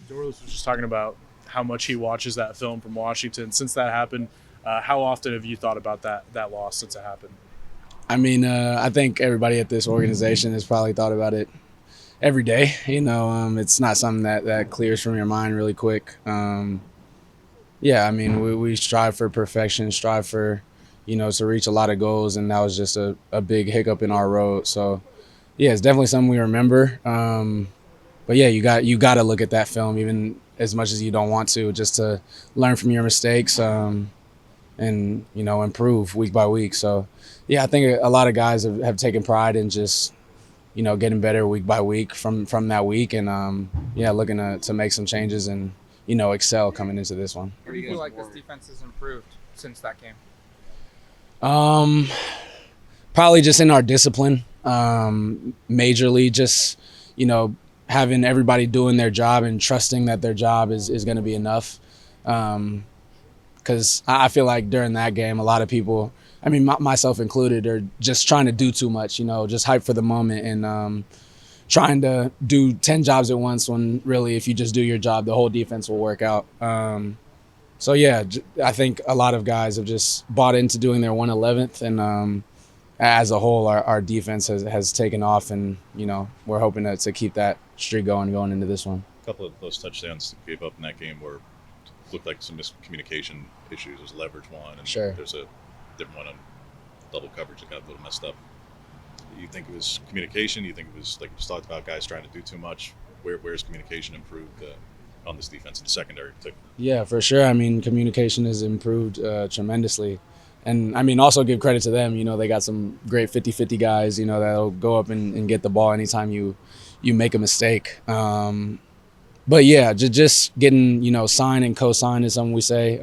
Dorlus was just talking about how much he watches that film from Washington. Since that happened, how often have you thought about that loss since it happened? I mean, I think everybody at this organization has probably thought about it every day. It's not something that clears from your mind really quick. Yeah, I mean, we strive for perfection, strive for, to reach a lot of goals, and that was just a big hiccup in our road. So, yeah, it's definitely something we remember. But yeah, you got to look at that film even as much as you don't want to, just to learn from your mistakes. And improve week by week. So yeah, I think a lot of guys have taken pride in just getting better week by week from that week, and yeah, looking to make some changes and excel coming into this one. Where do you feel like this defense has improved since that game? Um, Probably just in our discipline, majorly just having everybody doing their job and trusting that their job is going to be enough. Because I feel like during that game, a lot of people, I mean, myself included, are just trying to do too much, just hype for the moment and trying to do 10 jobs at once when really if you just do your job, the whole defense will work out. So, yeah, I think a lot of guys have just bought into doing their 111th, and as a whole, our defense has taken off, and, we're hoping to keep that streak going into this one. A couple of those touchdowns gave up in that game were looked like some miscommunication issues. There's leverage one, and Sure. there's a different one on double coverage that got a little messed up. You think it was communication? You think it was, like you just talked about, guys trying to do too much? Where's communication improved on this defense in the secondary? Yeah, for sure. I mean, communication has improved tremendously. And, I mean, also give credit to them. They got some great 50-50 guys, that'll go up and get the ball anytime you make a mistake. But, yeah, just getting, sign and co-sign is something we say.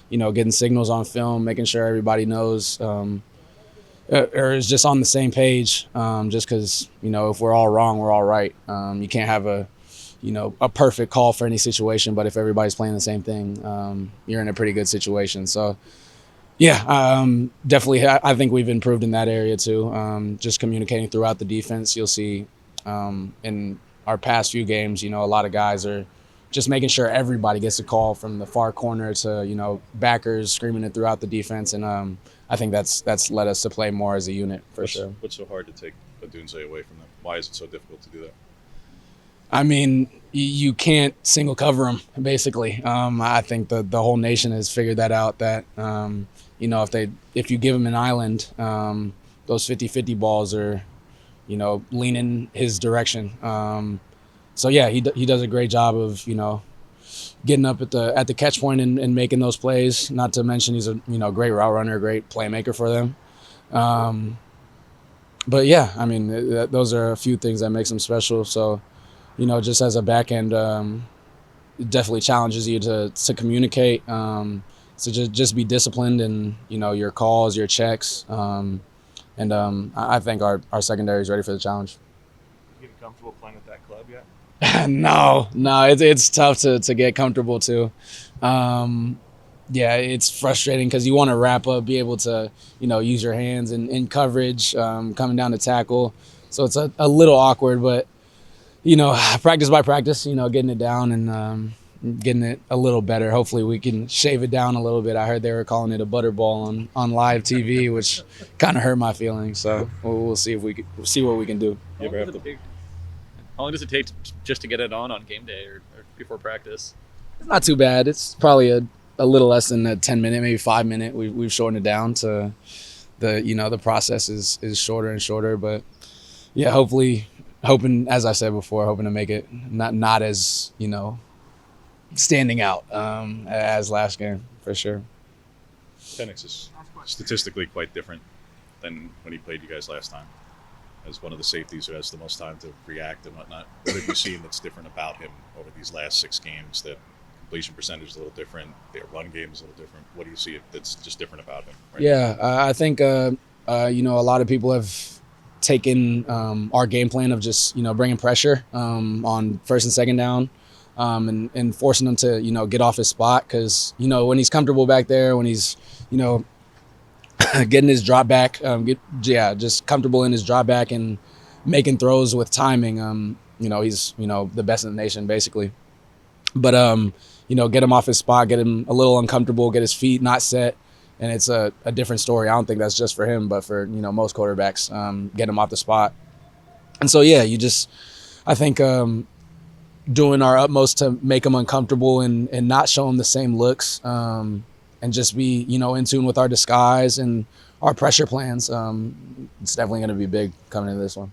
Getting signals on film, making sure everybody knows or is just on the same page, just because, if we're all wrong, we're all right. You can't have a perfect call for any situation, but if everybody's playing the same thing, you're in a pretty good situation. So, yeah, definitely. I think we've improved in that area too. Just communicating throughout the defense. You'll see in our past few games, a lot of guys are just making sure everybody gets a call from the far corner to backers screaming it throughout the defense, and I think that's led us to play more as a unit for sure. What's so hard to take Odunze away from them? Why is it so difficult to do that? I mean, you can't single cover them, basically. I think the whole nation has figured that out, that, if you give them an island, those 50-50 balls are, leaning his direction. So, yeah, he does a great job of, getting up at the catch point and making those plays, not to mention he's a, great route runner, great playmaker for them. But, yeah, I mean, those are a few things that makes him special. So, just as a back end, it definitely challenges you to communicate, to just be disciplined in, your calls, your checks. And I think our secondary is ready for the challenge. You getting comfortable playing with that club yet? No, it's tough to get comfortable too. Yeah, it's frustrating because you want to wrap up, be able to, use your hands in coverage, coming down to tackle. So it's a little awkward, but practice by practice, getting it down and getting it a little better. Hopefully we can shave it down a little bit. I heard they were calling it a butterball on live TV, which kind of hurt my feelings. So we'll see if see what we can do. You ever have to? How long does it take just to get it on game day or before practice? It's not too bad. It's probably a little less than a 10-minute, maybe 5-minute. We've shortened it down to the process is shorter and shorter. But yeah, hoping, as I said before, hoping to make it not as, standing out as last game, for sure. Penix is statistically quite different than when he played you guys last time. As one of the safeties who has the most time to react and whatnot. What have you seen that's different about him over these last 6 games? That completion percentage is a little different, their run game is a little different. What do you see that's just different about him? Right Yeah, I think a lot of people have taken our game plan of just bringing pressure on first and second down, and forcing him to get off his spot, because when he's comfortable back there, when he's getting his drop back, just comfortable in his drop back and making throws with timing, he's the best in the nation basically. But get him off his spot, get him a little uncomfortable, get his feet not set, and it's a different story. I don't think that's just for him, but for most quarterbacks, get him off the spot. And so I think doing our utmost to make him uncomfortable and not show him the same looks, and just be in tune with our disguise and our pressure plans. It's definitely going to be big coming into this one.